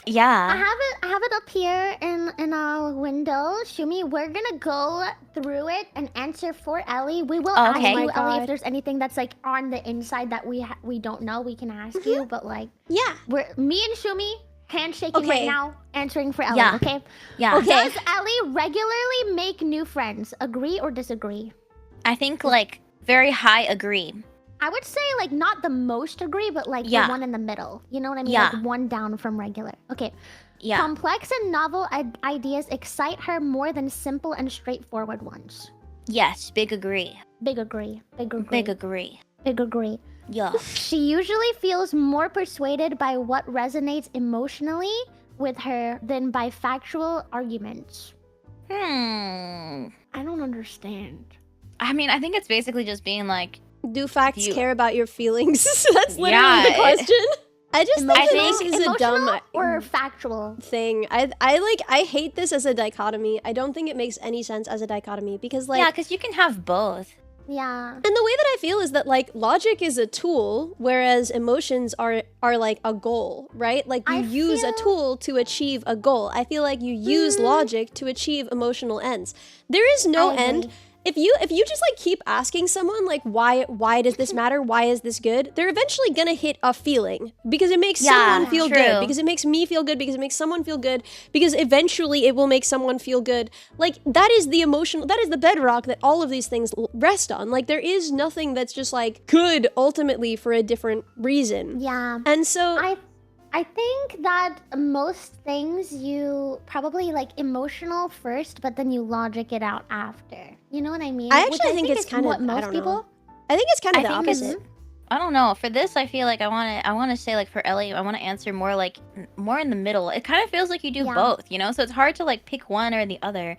Yeah. I have it up here in our window. Shumi, we're gonna go through it and answer for Ellie. We will Oh, ask okay. you, my Ellie, God. if there's anything that's like on the inside that we don't know. We can ask you, but like Yeah. me and Shumi handshaking right Okay. now, answering for Ellie. Yeah. Okay. Yeah. Okay. Does Ellie regularly make new friends? Agree or disagree? I think like very high agree. I would say like not the most agree, but like Yeah. the one in the middle. You know what I mean? Yeah. Like one down from regular. Okay. Yeah. Complex and novel ideas excite her more than simple and straightforward ones. Yes. Big agree. Big agree. Big agree. Big agree. Big agree. Yeah. She usually feels more persuaded by what resonates emotionally with her than by factual arguments. I don't understand. I mean, I think it's basically just being like, Do facts You- care about your feelings? That's literally Yeah, the question. I just think I that think this is a dumb Emotional or factual? thing. I hate this as a dichotomy. I don't think it makes any sense as a dichotomy because like yeah, because you can have both. Yeah. and the way that I feel is that like logic is a tool, whereas emotions are like a goal, right? Like you I use a feel- tool to achieve a goal. I feel like you use logic to achieve emotional ends. There is no I end. agree. If you just like keep asking someone like why does this matter? Why is this good? They're eventually gonna hit a feeling because it makes Yeah, someone feel true. good, because it makes me feel good, because it makes someone feel good, because eventually it will make someone feel good. Like that is the emotional, that is the bedrock that all of these things rest on. Like there is nothing that's just like good ultimately for a different reason. Yeah. And so I think that most things you probably like emotional first, but then you logic it out after. You know what I mean? I Which actually think it's is kind of, what I most don't people. know. I think it's kind of I the think it's- opposite. I don't know. For this, I feel like I want to say like for Ellie, I want to answer more like more in the middle. It kind of feels like you do Yeah. both, you know? So it's hard to like pick one or the other.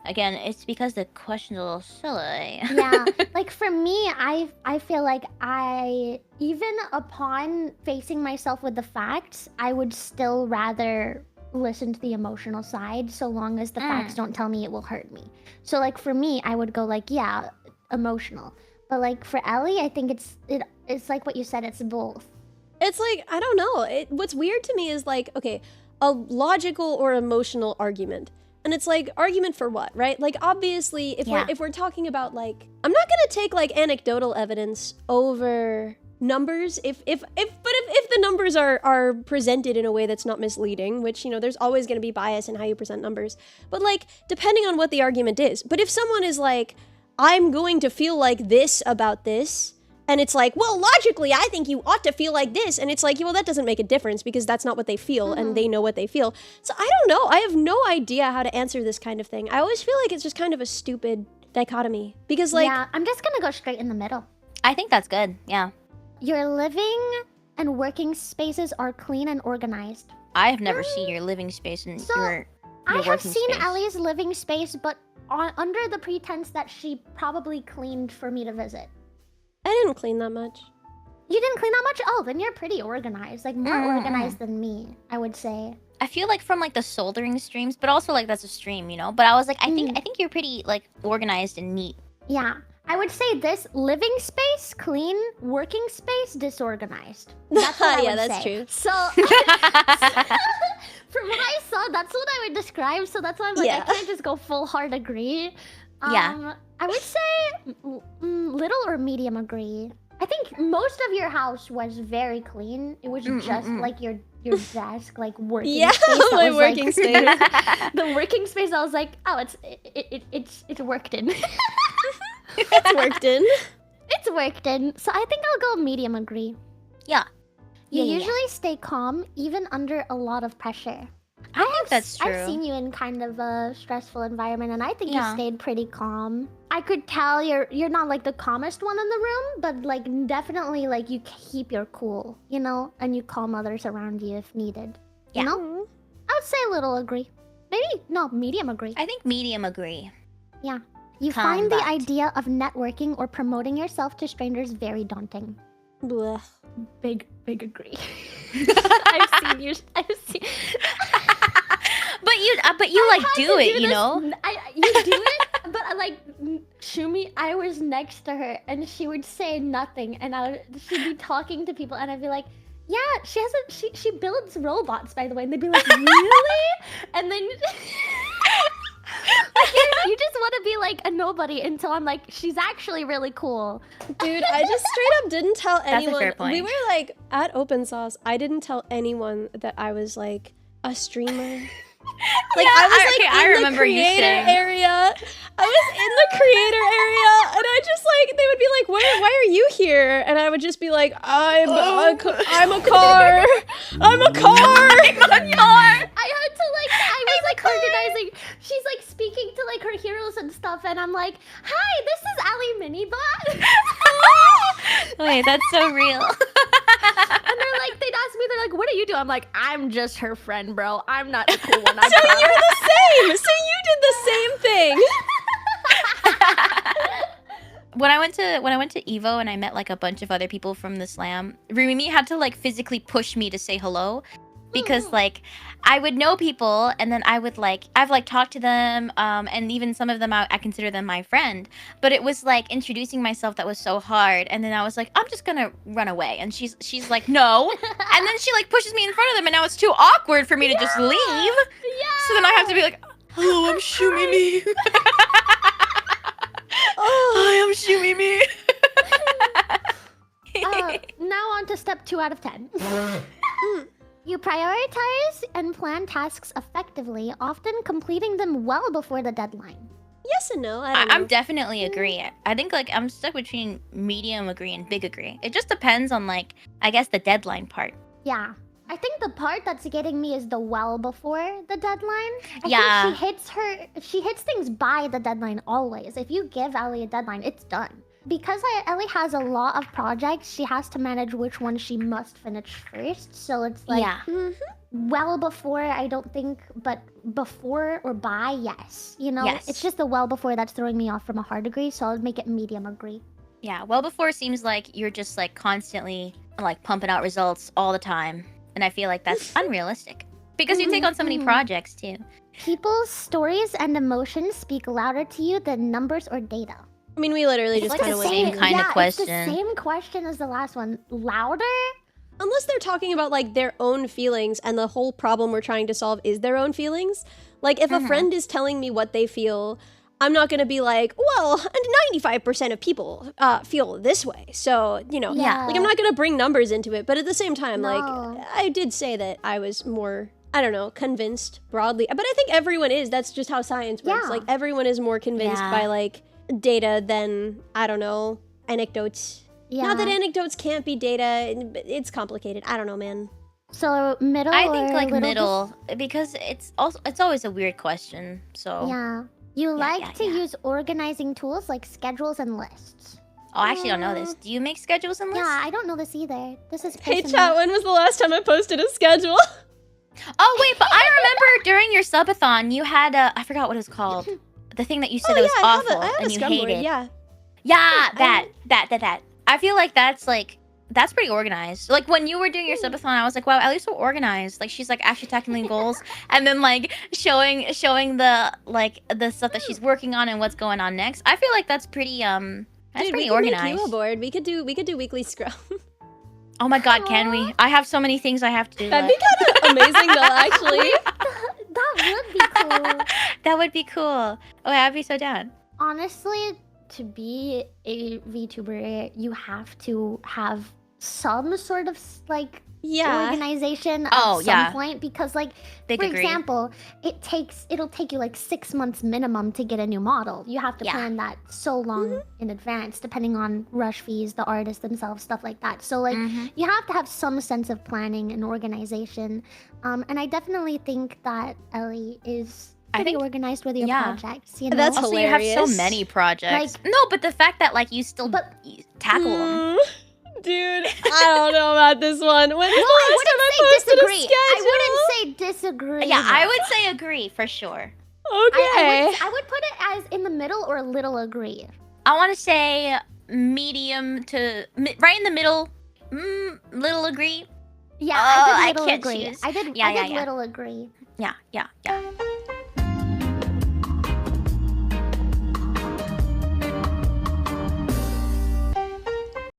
Again, it's because the question's a little silly. Yeah, like for me, I feel like I even upon facing myself with the facts, I would still rather listen to the emotional side so long as the facts don't tell me it will hurt me. So like for me, I would go like, yeah, emotional. But like for Ellie, I think it's like what you said, it's both. It's like, I don't know. What's weird to me is like, okay, a logical or emotional argument. And it's like, argument for what, right? Like, obviously, Yeah. if we're talking about like, I'm not gonna take like anecdotal evidence over numbers if the numbers are presented in a way that's not misleading, which, you know, there's always gonna be bias in how you present numbers. But like, depending on what the argument is. But if someone is like, I'm going to feel like this about this, and it's like, well, logically, I think you ought to feel like this. And it's like, well, that doesn't make a difference because that's not what they feel and they know what they feel. So I don't know. I have no idea how to answer this kind of thing. I always feel like it's just kind of a stupid dichotomy because like, Yeah, I'm just gonna go straight in the middle. I think that's good. Yeah. Your living and working spaces are clean and organized. I have never seen your living space and So, your I have working seen space. Ellie's living space, but under the pretense that she probably cleaned for me to visit. I didn't clean that much. You didn't clean that much? Oh, then you're pretty organized. Like, more organized than me, I would say. I feel like from like the soldering streams, but also like that's a stream, you know? But I was like, I think you're pretty like organized and neat. Yeah. I would say this living space, clean, working space, disorganized. That's what I Yeah, would that's say. true. So, from what I saw, that's what I would describe. So that's why I'm like, Yeah. I can't just go full hard agree. Yeah. I would say little or medium agree. I think most of your house was very clean. It was just like your desk, like working Yeah, space. that my was, working like, space. the working space. I was like, oh, it's worked in. It's worked in. It's worked in. So I think I'll go medium agree. Yeah. You Yeah. usually stay calm even under a lot of pressure. I think that's true. I've seen you in kind of a stressful environment, and I think Yeah. you stayed pretty calm. I could tell you're not like the calmest one in the room, but like definitely like you keep your cool, you know, and you calm others around you if needed. Yeah. You know, I would say a little agree. Maybe no, medium agree. I think medium agree. Yeah. You find the Combat. idea of networking or promoting yourself to strangers very daunting. Blech. Big agree. I've seen you. I've seen. But you like had do to it, you this- know? You do it, but like Shumi, I was next to her, and she would say nothing, and she'd be talking to people, and I'd be like, Yeah, she builds robots, by the way, and they'd be like, really? And then like, you just want to be like a nobody until I'm like, she's actually really cool. Dude, I just straight up didn't tell That's a anyone. fair point. We were like at Open Sauce. I didn't tell anyone that I was like a streamer. Like Yeah, I was like okay, in I the remember you creator saying. area. I was in the creator area, and I just like they would be like, why are you here? And I would just be like, I'm a car. I'm a car. I'm a car. I had to like, I was like organizing. She's like speaking to like her heroes and stuff, and I'm like, hi, this is Ellie Minibot. Wait, that's so real. And they're like, they'd ask me, they're like, what do you do? I'm like, I'm just her friend, bro. I'm not the cool one. So you're the same. So you did the same thing. When I went to Evo and I met like a bunch of other people from the slam, Rumi had to like physically push me to say hello. Because like I would know people and then I've like talked to them and even some of them I consider them my friend, but it was like introducing myself that was so hard, and then I was like, I'm just gonna run away, and she's like, no, and then she like pushes me in front of them, and now it's too awkward for me to just leave. So then I have to be like, hello, I'm Shoomimi. I am Shoomimi. Now on to step 2 out of 10. You prioritize and plan tasks effectively, often completing them well before the deadline. Yes and no. I don't know. I'm definitely agree. I think like I'm stuck between medium agree and big agree. It just depends on like I guess the deadline part. Yeah. I think the part that's getting me is the well before the deadline. Yeah. I think she hits things by the deadline always. If you give Ellie a deadline, it's done. Because Ellie has a lot of projects, she has to manage which one she must finish first. So it's like, Yeah. well before, I don't think, but before or by, yes. You know, Yes. it's just the well before that's throwing me off from a hard agree, so I'll make it medium agree. Yeah, well before seems like you're just like constantly like pumping out results all the time. And I feel like that's unrealistic. Because you take on so many projects too. People's stories and emotions speak louder to you than numbers or data. I mean, we literally just like kind the of same went in. kind of It's question. the same question as the last one. Louder? Unless they're talking about like their own feelings and the whole problem we're trying to solve is their own feelings. Like if a friend is telling me what they feel, I'm not going to be like, well, and 95% of people feel this way. So, you know, Yeah. like I'm not going to bring numbers into it. But at the same time, No. like I did say that I was more, I don't know, convinced broadly. But I think everyone is. That's just how science works. Yeah. Like everyone is more convinced Yeah. by like data than, I don't know, anecdotes. Yeah. Not that anecdotes can't be data. It's complicated. I don't know, man. So middle I think or like little middle because it's always a weird question. So Yeah. You like yeah, to yeah. use organizing tools like schedules and lists. Oh, I actually don't know this. Do you make schedules and lists? Yeah, I don't know this either. This is Hey, personal. chat, when was the last time I posted a schedule? Oh wait, but I remember during your subathon you had I forgot what it was called. The thing that you said that was awful I have and a you scrum board, hated. yeah. Yeah, that. I feel like that's pretty organized. Like when you were doing your subathon, I was like, wow, Ellie's so organized. Like she's like actually tackling goals and then like showing the like the stuff that she's working on and what's going on next. I feel like that's pretty that's Dude, pretty we could make organized. you a board. We could do weekly scrum. Oh my god, can we? I have so many things I have to do. That'd be kind of amazing though, actually. That would be cool. That would be cool. Oh, I'd be so down. Honestly, to be a VTuber, you have to have some sort of like Yeah. organization at Oh, some yeah. point because like Big for agree. example, it'll take you like 6 months minimum to get a new model. You have to Yeah. plan that so long in advance, depending on rush fees, the artists themselves, stuff like that. So like you have to have some sense of planning and organization. And I definitely think that Ellie is pretty organized with your yeah. projects. You know, That's Also, you have so hilarious. many projects. Like- No, but the fact that like you still you tackle them. Dude, I don't know about this one. When was no, I the last time I wouldn't say posted disagree. a schedule? I wouldn't say disagree. Yeah, I though. would say agree for sure. Okay. I would put it as in the middle or a little agree. I want to say medium to right in the middle. Little agree. Yeah, Oh, I I did little can't agree. choose. I did Yeah, I yeah, did yeah. little agree. Yeah.